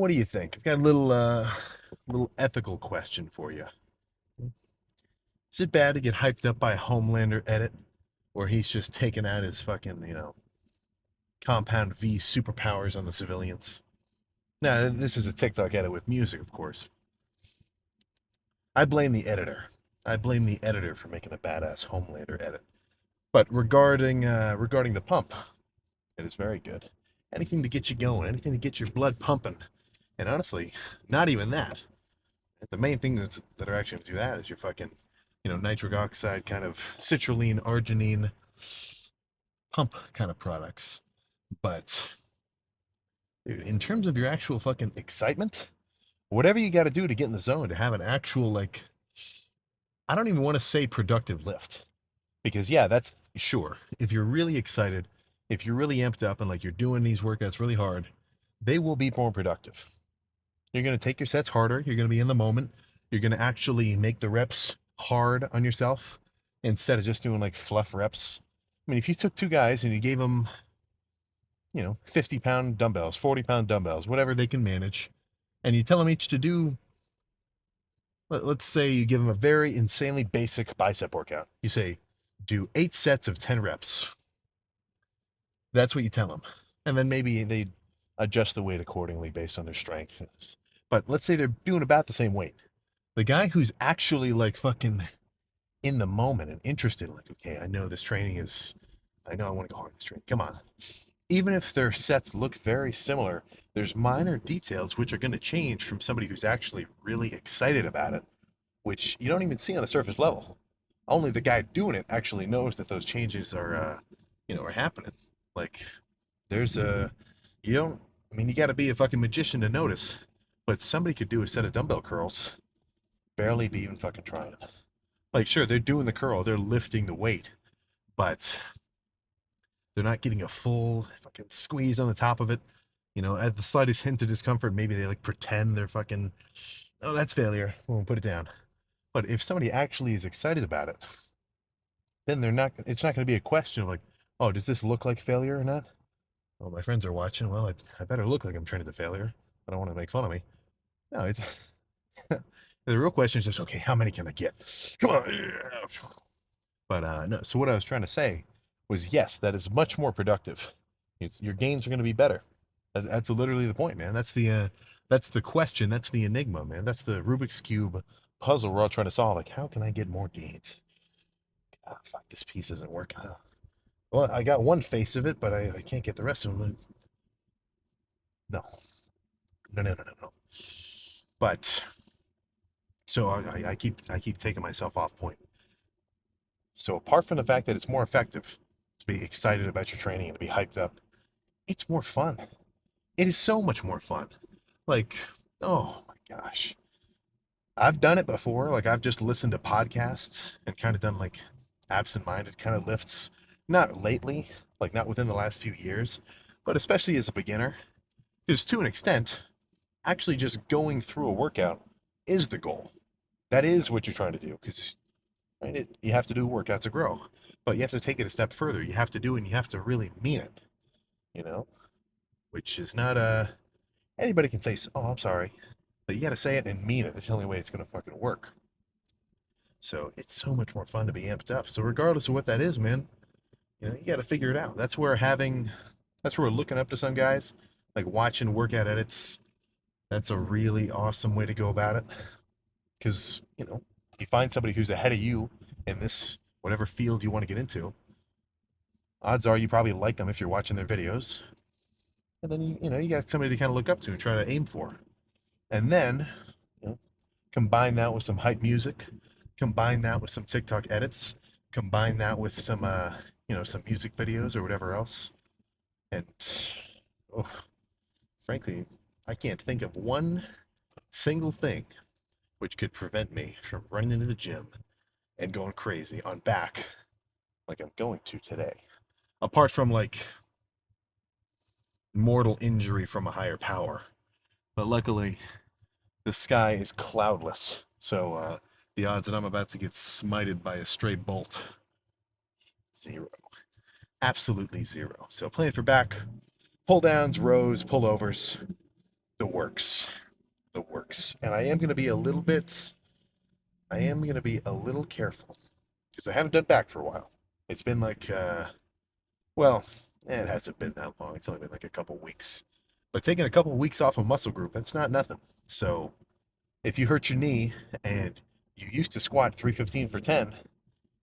what do you think? I've got a little ethical question for you. Is it bad to get hyped up by a Homelander edit where he's just taking out his fucking, compound V superpowers on the civilians? Now, this is a TikTok edit with music, of course. I blame the editor. I blame the editor for making a badass Homelander edit. But regarding the pump, it is very good. Anything to get you going, anything to get your blood pumping. And honestly, not even that. The main thing that are actually going to do that is your fucking, nitric oxide kind of citrulline, arginine pump kind of products. But dude, in terms of your actual fucking excitement, whatever you got to do to get in the zone to have an actual like, I don't even want to say productive lift because yeah, that's sure. If you're really excited, if you're really amped up and like you're doing these workouts really hard, they will be more productive. You're going to take your sets harder. You're going to be in the moment. You're going to actually make the reps hard on yourself instead of just doing like fluff reps. I mean, if you took two guys and you gave them, 50-pound dumbbells, 40-pound dumbbells, whatever they can manage, and you tell them each to do, let's say you give them a very insanely basic bicep workout. You say, do 8 sets of 10 reps. That's what you tell them. And then maybe they adjust the weight accordingly based on their strength. But let's say they're doing about the same weight. The guy who's actually like fucking in the moment and interested, like, okay, I know this training is, I know I want to go hard in this training. Come on. Even if their sets look very similar, there's minor details which are going to change from somebody who's actually really excited about it, which you don't even see on the surface level. Only the guy doing it actually knows that those changes are happening. Like, there's a, you don't, I mean, you got to be a fucking magician to notice, but somebody could do a set of dumbbell curls, barely be even fucking trying. Like, sure, they're doing the curl, they're lifting the weight, but they're not getting a full fucking squeeze on the top of it. At the slightest hint of discomfort, maybe they like pretend they're fucking, oh, that's failure. We'll put it down. But if somebody actually is excited about it, then it's not going to be a question of like, oh, does this look like failure or not? Oh, my friends are watching. Well, I better look like I'm training to failure. I don't want to make fun of me. No, it's the real question is just, okay, how many can I get? Come on. But no, so what I was trying to say was yes, that is much more productive. Your gains are going to be better. That's literally the point, man. That's the question. That's the enigma, man. That's the Rubik's Cube puzzle we're all trying to solve. Like, how can I get more gains? Ah, fuck, this piece isn't working. Well, I got one face of it, but I can't get the rest of them. No, no, no, no, no, no. But so I keep taking myself off point. So apart from the fact that it's more effective to be excited about your training and to be hyped up, it's more fun. It is so much more fun. Like, oh my gosh. I've done it before. Like I've just listened to podcasts and kind of done like absent-minded kind of lifts. Not lately, like not within the last few years, but especially as a beginner. Because to an extent, actually just going through a workout is the goal. That is what you're trying to do. Because right, you have to do a workout to grow, but you have to take it a step further. You have to do it and you have to really mean it, you know, which is not anybody can say, oh, I'm sorry, but you got to say it and mean it. That's the only way it's going to fucking work. So it's so much more fun to be amped up. So regardless of what that is, man, you got to figure it out. That's where we're looking up to some guys, like watching workout edits. That's a really awesome way to go about it. Because, you find somebody who's ahead of you in this, whatever field you want to get into, odds are you probably like them if you're watching their videos. And then, you got somebody to kind of look up to and try to aim for. And then, you know, combine that with some hype music, combine that with some TikTok edits, combine that with some music videos or whatever else. And, oh, frankly, I can't think of one single thing which could prevent me from running into the gym and going crazy on back like I'm going to today. Apart from like mortal injury from a higher power. But luckily, the sky is cloudless. So the odds that I'm about to get smited by a stray bolt, zero. Absolutely zero. So playing for back, pull downs, rows, pullovers. the works. The works. And I am going to be a little bit, I am going to be a little careful because I haven't done back for a while. It's been like, well, it hasn't been that long. It's only been like a couple weeks. But taking a couple weeks off a muscle group, that's not nothing. So if you hurt your knee and you used to squat 315 for 10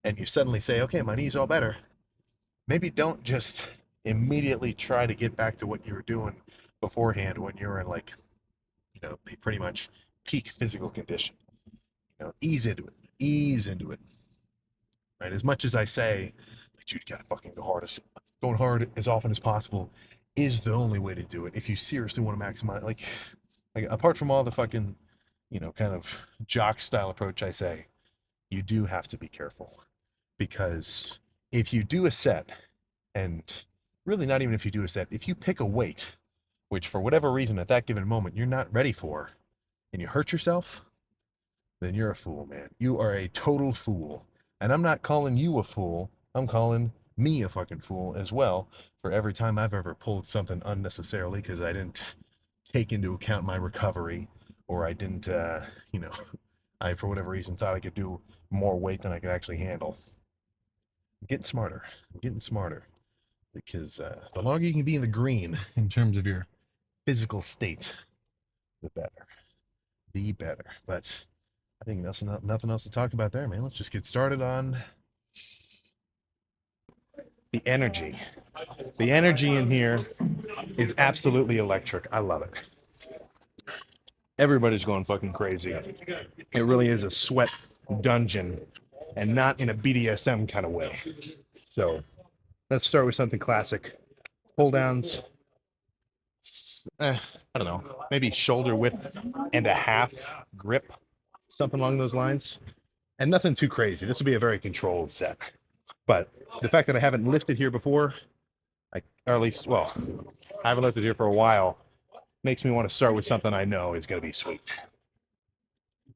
and you suddenly say, okay, my knee's all better, maybe don't just immediately try to get back to what you were doing beforehand when you were in like, pretty much peak physical condition. Ease into it. Ease into it. Right? As much as I say, dude, you gotta fucking go hard. Going hard as often as possible is the only way to do it. If you seriously want to maximize, like apart from all the fucking, kind of jock style approach I say, you do have to be careful because if you do a set, and really not even if you do a set, if you pick a weight, which for whatever reason at that given moment you're not ready for, and you hurt yourself, then you're a fool, man. You are a total fool. And I'm not calling you a fool. I'm calling me a fucking fool as well for every time I've ever pulled something unnecessarily because I didn't take into account my recovery or I didn't, I, for whatever reason, thought I could do more weight than I could actually handle. I'm getting smarter. I'm getting smarter because the longer you can be in the green in terms of your physical state, the better. The better. But I think nothing else to talk about there, man. Let's just get started on the energy. The energy in here is absolutely electric. I love it. Everybody's going fucking crazy. It really is a sweat dungeon and not in a BDSM kind of way. So let's start with something classic. Pull downs. I don't know, maybe shoulder width and a half grip, something along those lines. And nothing too crazy. This will be a very controlled set. But the fact that I haven't lifted here before, or at least, well, I haven't lifted here for a while, makes me want to start with something I know is going to be sweet.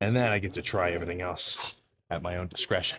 And then I get to try everything else at my own discretion.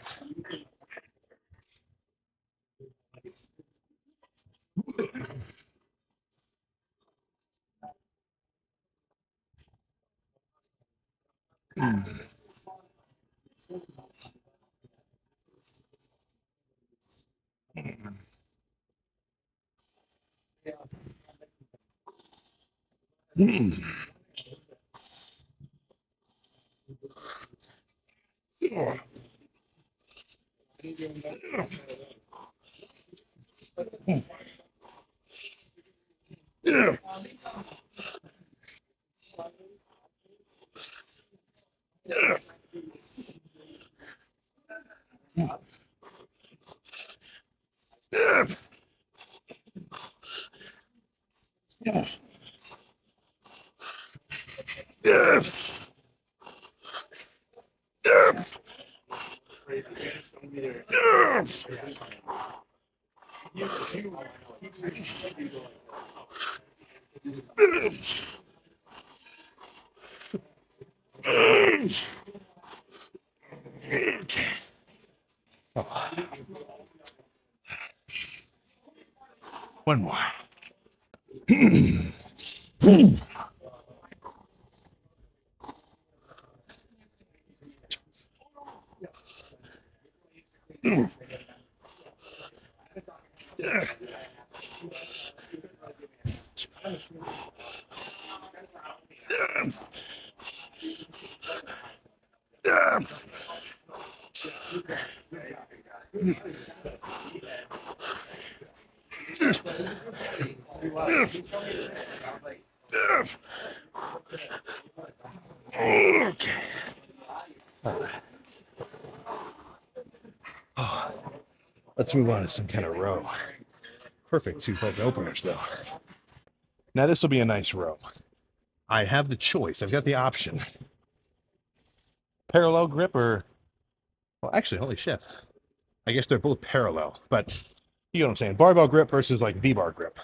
One more. Let's move on to some kind of row. Perfect two fucking openers though. Now this will be a nice row. I have the choice. I've got the option. Parallel grip or, well, actually, holy shit. I guess they're both parallel, but you know what I'm saying? Barbell grip versus like V-bar grip.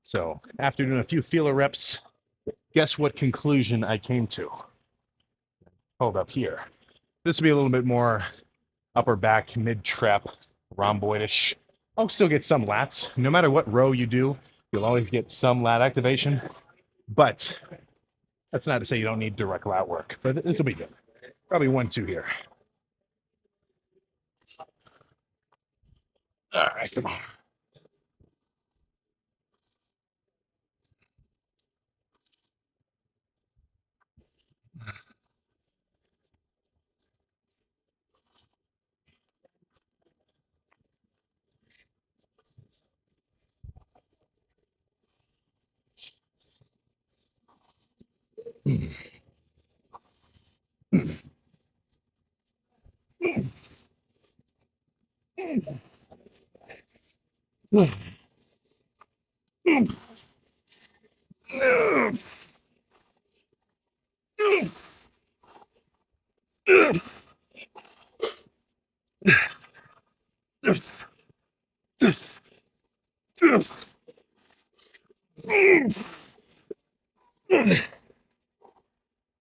So after doing a few feeler reps, guess what conclusion I came to? Hold up here. This will be a little bit more upper back, mid-trap, rhomboidish. I'll still get some lats. No matter what row you do, you'll always get some lat activation. But That's not to say you don't need direct lat work, but this will be good. Probably 1-2 here. All right, come on.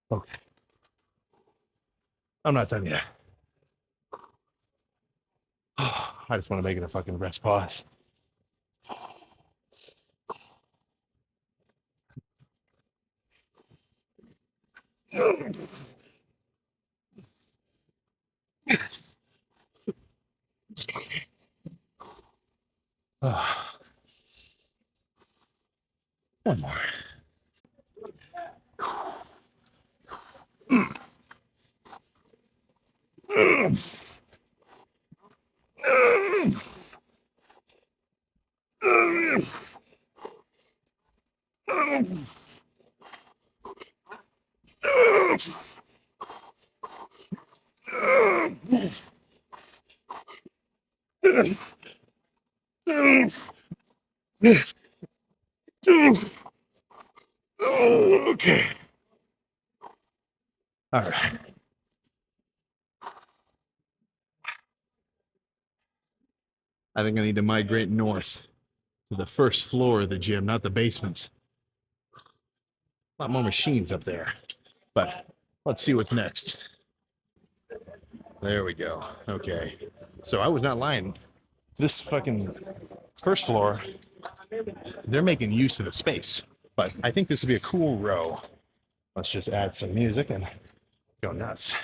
Okay. I'm not done yet. I just want to make it a fucking rest pause. One more. Okay. All right. I think I need to migrate north to the first floor of the gym, not the basement. A lot more machines up there. But let's see what's next. There we go. Okay. So I was not lying. This fucking first floor, they're making use of the space. But I think this would be a cool row. Let's just add some music and go nuts.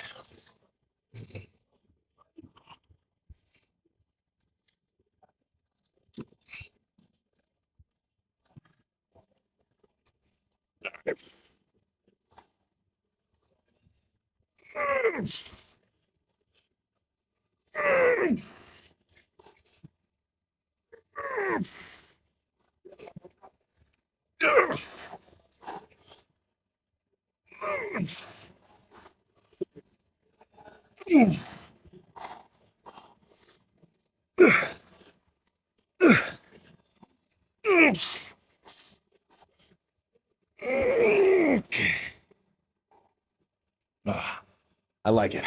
I like it.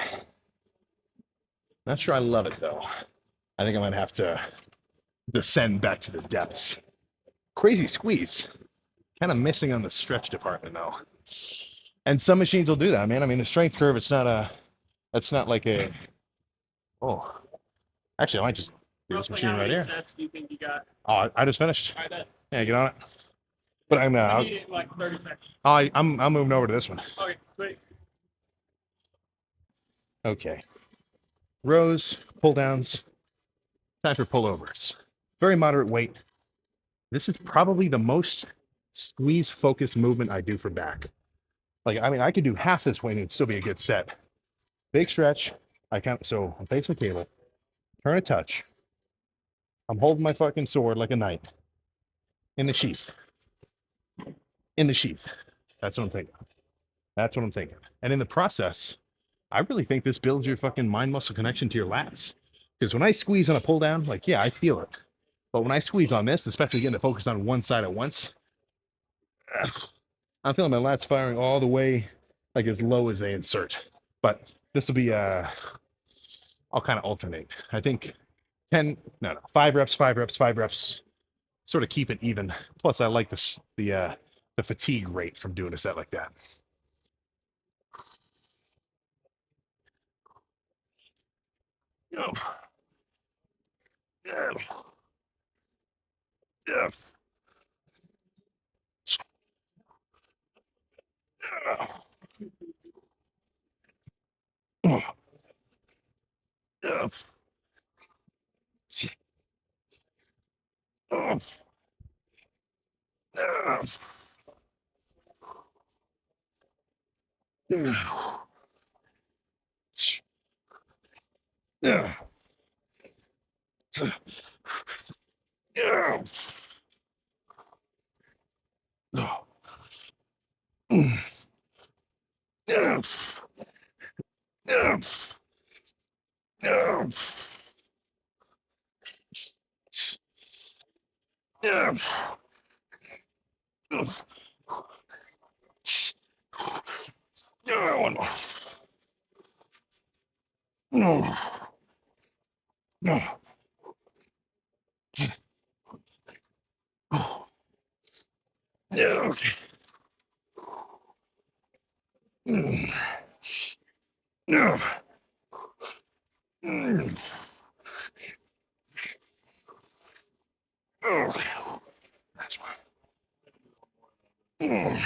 Not sure I love it though. I think I might have to descend back to the depths. Crazy squeeze. Kind of missing on the stretch department though. And some machines will do that, man. I mean, the strength curve, it's not a, that's not like a, oh, actually, I might just do this machine right here. Sets do you think you got? Oh, I just finished. Yeah, get on it. But I'm, I need it in like 30 seconds. I'm moving over to this one. Okay, great. Okay. Rows, pull downs, time for pullovers. Very moderate weight. This is probably the most squeeze focused movement I do for back. Like, I mean, I could do half this weight and it'd still be a good set. Big stretch. So I'm facing the table, turn a touch. I'm holding my fucking sword like a knight in the sheath. In the sheath. That's what I'm thinking. That's what I'm thinking. And in the process, I really think this builds your fucking mind muscle connection to your lats. Because when I squeeze on a pull down, like, yeah, I feel it. But when I squeeze on this, especially getting to focus on one side at once, I'm feeling my lats firing all the way, like as low as they insert. But this will be, I'll kind of alternate. I think 10, no, 5 reps, 5 reps, 5 reps, sort of keep it even. Plus, I like the fatigue rate from doing a set like that. Oh. Yeah. Yeah. One more. Okay. That's one. Okay.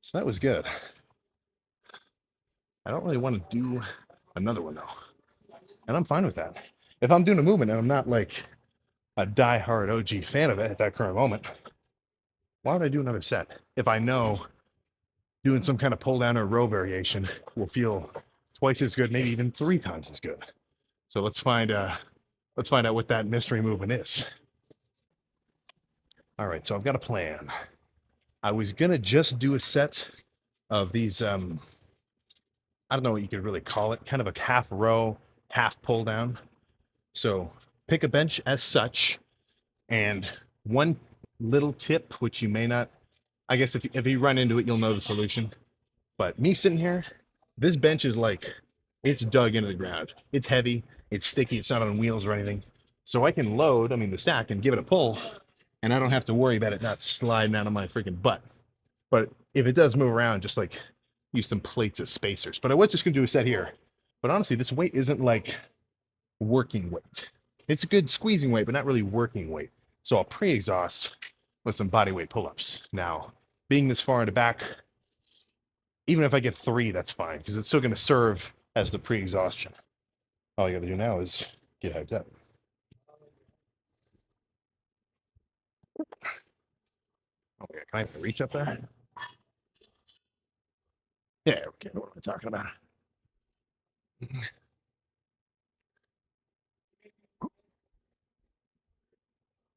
So that was good. I don't really want to do another one though. And I'm fine with that. If I'm doing a movement and I'm not like a die-hard OG fan of it at that current moment, why would I do another set? If I know doing some kind of pull down or row variation will feel twice as good, maybe even 3 times as good. So let's find out what that mystery movement is. All right, so I've got a plan. I was gonna just do a set of these I don't know what you could really call it, kind of a half row, half pull down. So pick a bench as such, and one little tip, which you may not, I guess if you run into it, you'll know the solution. But me sitting here, this bench is like, it's dug into the ground. It's heavy, it's sticky, it's not on wheels or anything. So I can load, I mean, the stack and give it a pull, and I don't have to worry about it not sliding out of my freaking butt. But if it does move around, just like use some plates as spacers. But I was just gonna do a set here. But honestly, this weight isn't like working weight. It's a good squeezing weight, but not really working weight. So I'll pre-exhaust with some body weight pull-ups. Now, being this far in the back, even if I get 3, that's fine, because it's still gonna serve as the pre-exhaustion. All you gotta do now is get hyped up. Okay, can I reach up there? Yeah, okay, what am I talking about?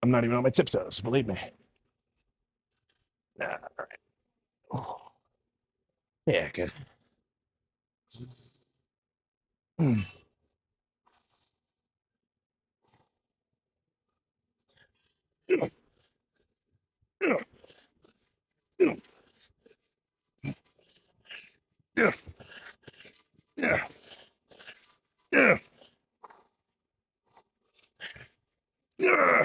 I'm not even on my tiptoes, believe me. Nah, all right. Oh, yeah, good. Mm. Yeah, yeah, yeah, yeah, yeah, yeah, yeah,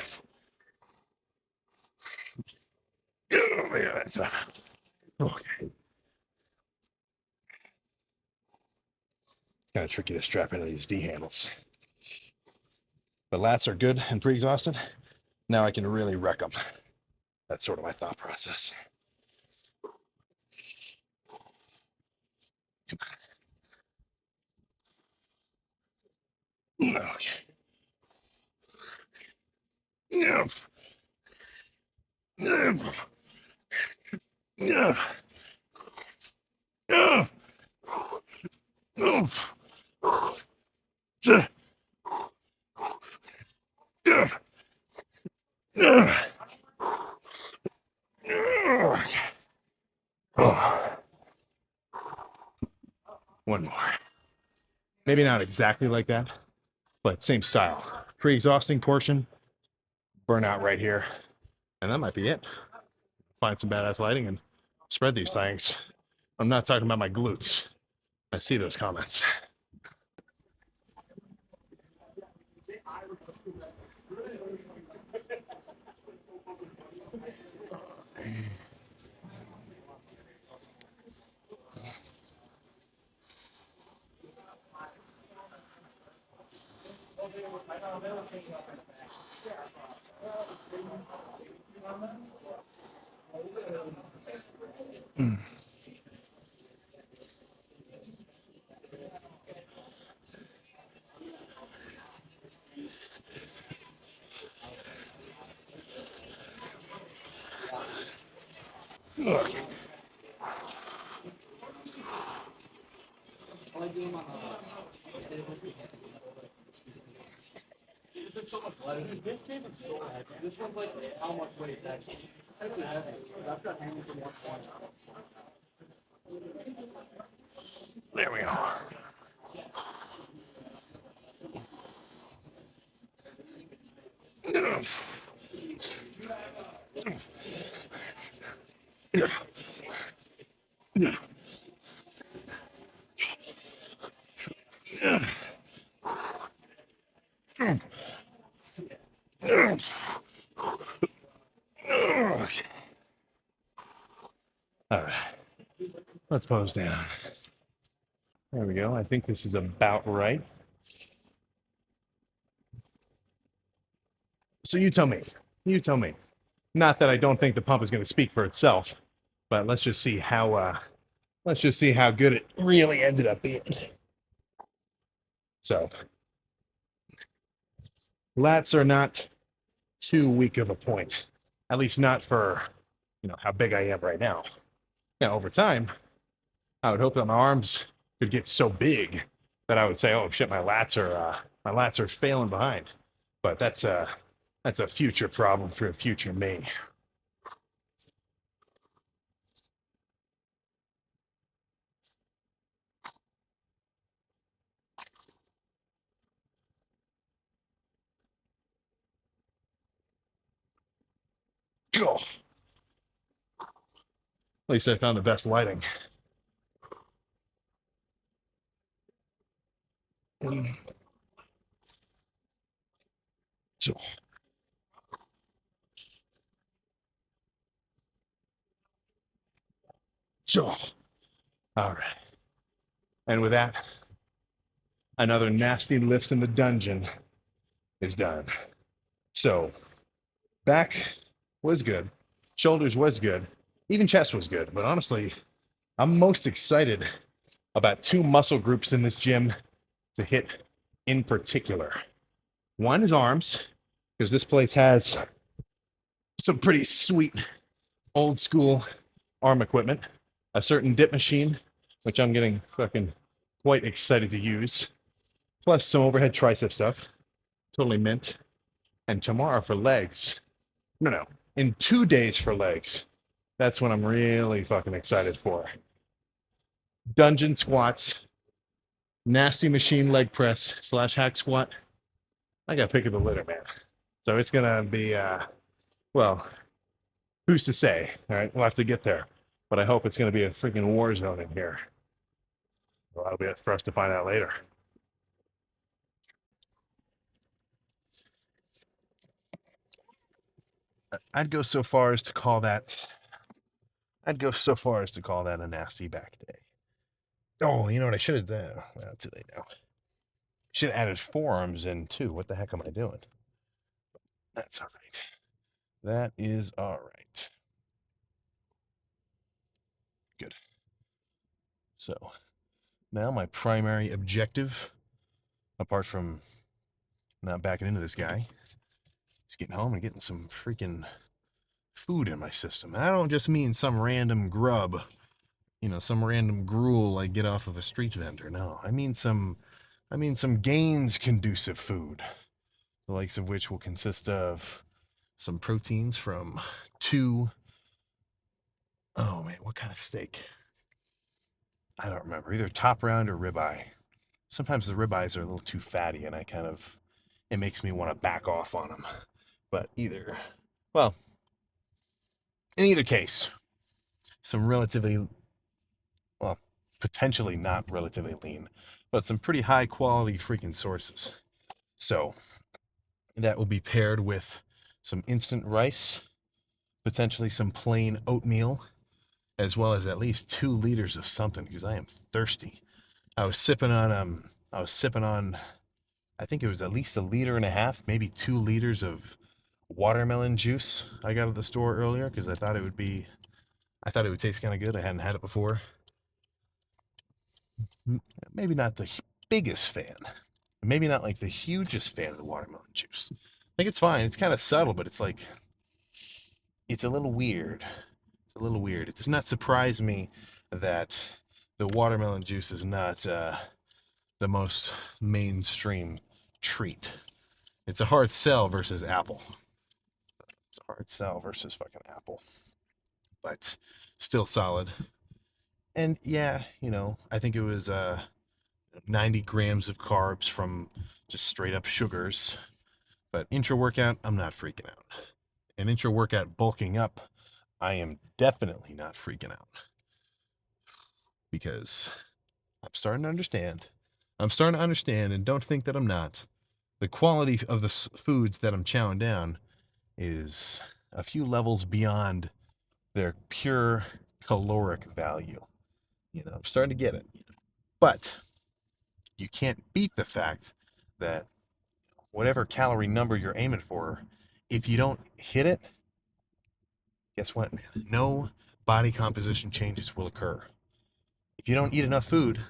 yeah, that's enough. Okay. Kind of tricky to strap into these D handles. But lats are good and pre-exhausted. Now I can really wreck them. That's sort of my thought process. Okay. Yeah. Yeah. Yeah. Yeah. Yeah. Yeah. Yeah. Oh, one more. Maybe not exactly like that, but same style. Pre-exhausting portion, burnout right here. And that might be it. Find some badass lighting and spread these things. I'm not talking about my glutes. I see those comments. Okay. This game is so heavy. This one's like how much weight it's actually. It's heavy. I've got hanging from one point. There we go. All right, let's pose down. There we go. I think this is about right. So you tell me. You tell me. Not that I don't think the pump is going to speak for itself, but let's just see how good it really ended up being. So lats are not too weak of a point, at least not for how big I am right now. Now over time, I would hope that my arms could get so big that I would say, "Oh shit, my lats are failing behind." But that's a future problem for a future me. Oh, at least I found the best lighting. So, so, all right. And with that, another nasty lift in the dungeon is done. So, back was good, shoulders was good, even chest was good. But honestly, I'm most excited about two muscle groups in this gym to hit in particular. One is arms, because this place has some pretty sweet old school arm equipment, a certain dip machine, which I'm getting fucking quite excited to use, plus some overhead tricep stuff, totally mint. And tomorrow for legs, no, in 2 days for legs, that's what I'm really fucking excited for. Dungeon squats, nasty machine leg press / hack squat. I got pick of the litter, man. So it's gonna be well, who's to say? All right, we'll have to get there. But I hope it's gonna be a freaking war zone in here. Well, that'll be it for us to find out later. I'd go so far as to call that. I'd go so far as to call that a nasty back day. Oh, you know what I should have done? Well, too late now. Should have added forearms in too. What the heck am I doing? That's all right. That is all right. Good. So now my primary objective, apart from not backing into this guy, is getting home and getting some freaking food in my system. And I don't just mean some random grub, some random gruel I get off of a street vendor. No, I mean some gains conducive food, the likes of which will consist of some proteins from two, oh man, what kind of steak? I don't remember, either top round or ribeye. Sometimes the ribeyes are a little too fatty and it makes me want to back off on them. But well, in either case, some relatively, well, potentially not relatively lean, but some pretty high quality freaking sources. So that will be paired with some instant rice, potentially some plain oatmeal, as well as at least 2 liters of something because I am thirsty. I was sipping on, I think it was at least 1.5 liters, maybe 2 liters of watermelon juice I got at the store earlier because I thought it would taste kind of good. I hadn't had it before. Maybe not the biggest fan, maybe not like the hugest fan of the watermelon juice. I think it's fine. It's kind of subtle, but it's like, it's a little weird. It's a little weird. It does not surprise me that the watermelon juice is not the most mainstream treat. It's a hard sell versus apple. It's a hard sell versus fucking apple, but still solid. And yeah, I think it was 90 grams of carbs from just straight up sugars. But intra workout, I'm not freaking out. And intra workout bulking up, I am definitely not freaking out because I'm starting to understand. I'm starting to understand, and don't think that I'm not. The quality of the foods that I'm chowing down is a few levels beyond their pure caloric value. I'm starting to get it. But you can't beat the fact that whatever calorie number you're aiming for, if you don't hit it, guess what? No body composition changes will occur. If you don't eat enough food,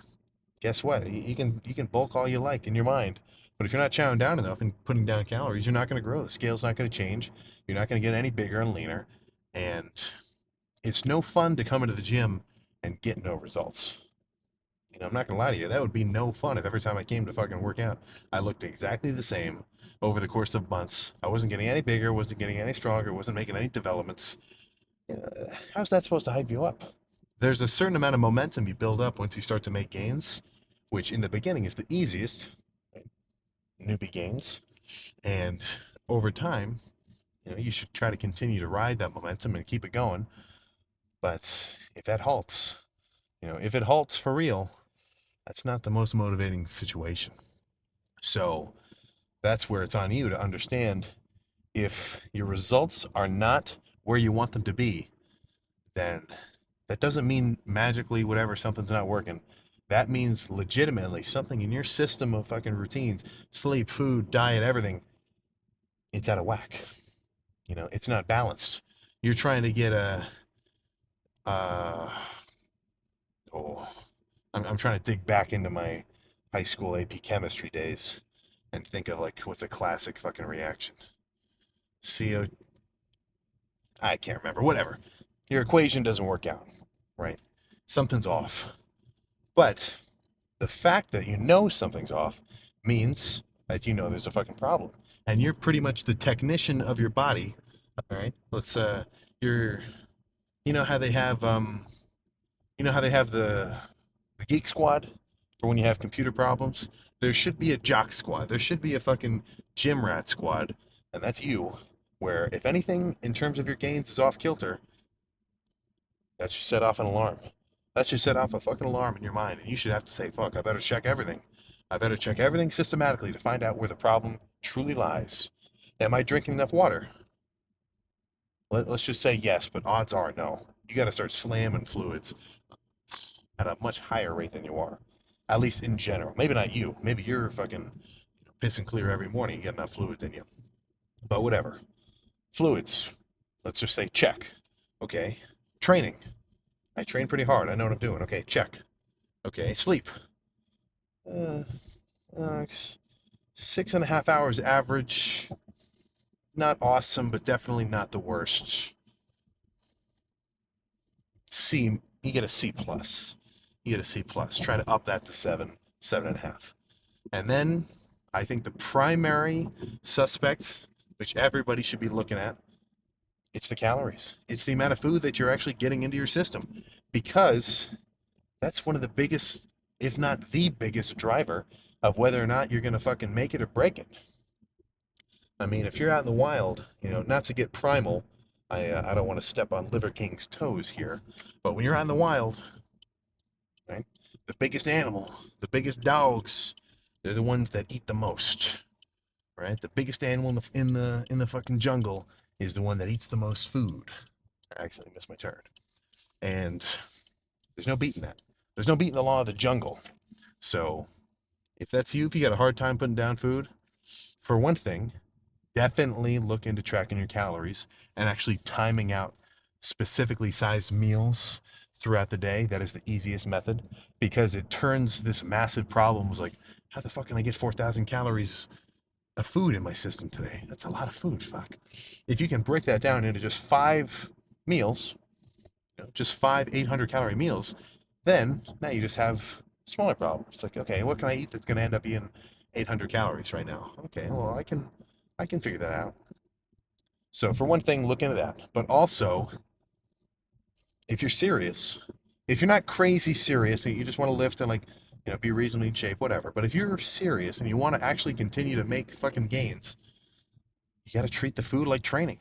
guess what? You can bulk all you like in your mind, but if you're not chowing down enough and putting down calories, you're not going to grow. The scale's not going to change. You're not going to get any bigger and leaner, and it's no fun to come into the gym and get no results. I'm not gonna lie to you, that would be no fun if every time I came to fucking work out, I looked exactly the same over the course of months. I wasn't getting any bigger, wasn't getting any stronger, wasn't making any developments. How's that supposed to hype you up? There's a certain amount of momentum you build up once you start to make gains, which in the beginning is the easiest, right? Newbie gains. And over time, you should try to continue to ride that momentum and keep it going. But if that halts, if it halts for real, that's not the most motivating situation. So that's where it's on you to understand if your results are not where you want them to be, then that doesn't mean magically whatever something's not working. That means legitimately something in your system of fucking routines, sleep, food, diet, everything, it's out of whack. It's not balanced. You're trying to get uh, oh, I'm trying to dig back into my high school AP chemistry days and think of like what's a classic fucking reaction. CO, I can't remember. Whatever. Your equation doesn't work out, right? Something's off. But the fact that you know something's off means that there's a fucking problem, and you're pretty much the technician of your body. All right. You're, you know how they have the geek squad for when you have computer problems. There should be a jock squad. There should be a fucking gym rat squad, and that's you. Where if anything in terms of your gains is off kilter, that should set off an alarm. That should set off a fucking alarm in your mind, and you should have to say, "Fuck! I better check everything. I better check everything systematically to find out where the problem truly lies. Am I drinking enough water? Let's just say yes, but odds are no. You got to start slamming fluids at a much higher rate than you are. At least in general. Maybe not you. Maybe you're fucking pissing clear every morning. You get enough fluids in you. But whatever. Fluids. Let's just say check. Okay. Training. I train pretty hard. I know what I'm doing. Okay, check. Okay, sleep. Uh, 6.5 hours average. Not awesome, but definitely not the worst. C, you get a C plus. You get a C plus. Try to up that to 7.5. And then I think the primary suspect, which everybody should be looking at, it's the calories. It's the amount of food that you're actually getting into your system, because that's one of the biggest, if not the biggest driver of whether or not you're going to fucking make it or break it. I mean, if you're out in the wild, not to get primal, I don't want to step on Liver King's toes here, but when you're out in the wild, right, the biggest animal, the biggest dogs, they're the ones that eat the most, right? The biggest animal in the fucking jungle is the one that eats the most food. I accidentally missed my turn, and there's no beating that. There's no beating the law of the jungle. So if that's you, if you got a hard time putting down food, for one thing, definitely look into tracking your calories and actually timing out specifically sized meals throughout the day. That is the easiest method, because it turns this massive problem was like, how the fuck can I get 4,000 calories of food in my system today? That's a lot of food. Fuck. If you can break that down into just 5 meals, just 5 800 calorie meals, then now you just have smaller problems. Like, okay, what can I eat that's going to end up being 800 calories right now? Okay, well, I can figure that out. So for one thing, look into that. But also, if you're serious, if you're not crazy serious and you just want to lift and like, be reasonably in shape, whatever. But if you're serious and you want to actually continue to make fucking gains, you got to treat the food like training.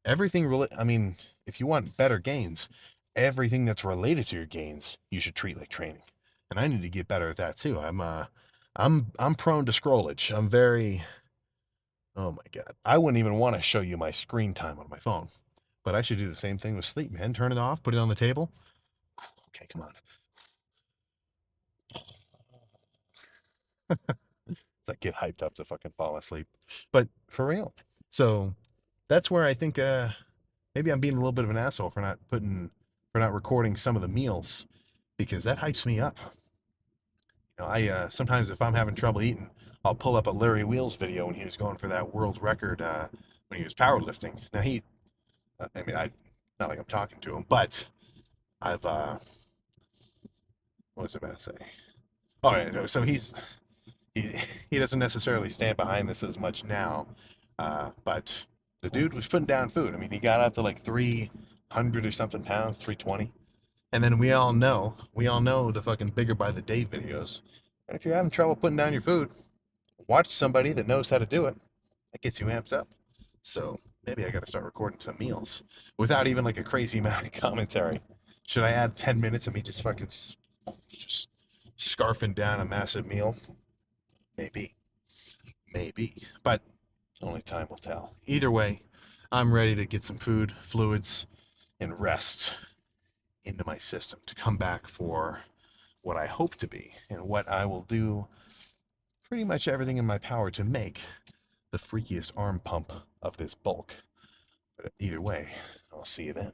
Everything really, I mean, if you want better gains, everything that's related to your gains, you should treat like training. And I need to get better at that too. I'm prone to scrollage. I'm very, oh my God. I wouldn't even want to show you my screen time on my phone. But I should do the same thing with sleep, man. Turn it off, put it on the table. Okay, come on. It's like get hyped up to fucking fall asleep. But for real. So that's where I think maybe I'm being a little bit of an asshole for not recording some of the meals because that hypes me up. I sometimes if I'm having trouble eating, I'll pull up a Larry Wheels video when he was going for that world record when he was powerlifting. Now I mean, not like I'm talking to him, but I've what was I about to say? Oh, yeah, no, so he he doesn't necessarily stand behind this as much now, but the dude was putting down food. I mean, he got up to like 300 or something pounds, 320. And then we all know the fucking bigger by the day videos. And if you're having trouble putting down your food, watch somebody that knows how to do it. That gets you amped up. So maybe I got to start recording some meals without even like a crazy amount of commentary. Should I add 10 minutes of me just fucking just scarfing down a massive meal? Maybe, maybe, but only time will tell. Either way, I'm ready to get some food, fluids, and rest into my system to come back for what I hope to be and what I will do pretty much everything in my power to make the freakiest arm pump of this bulk. But either way, I'll see you then.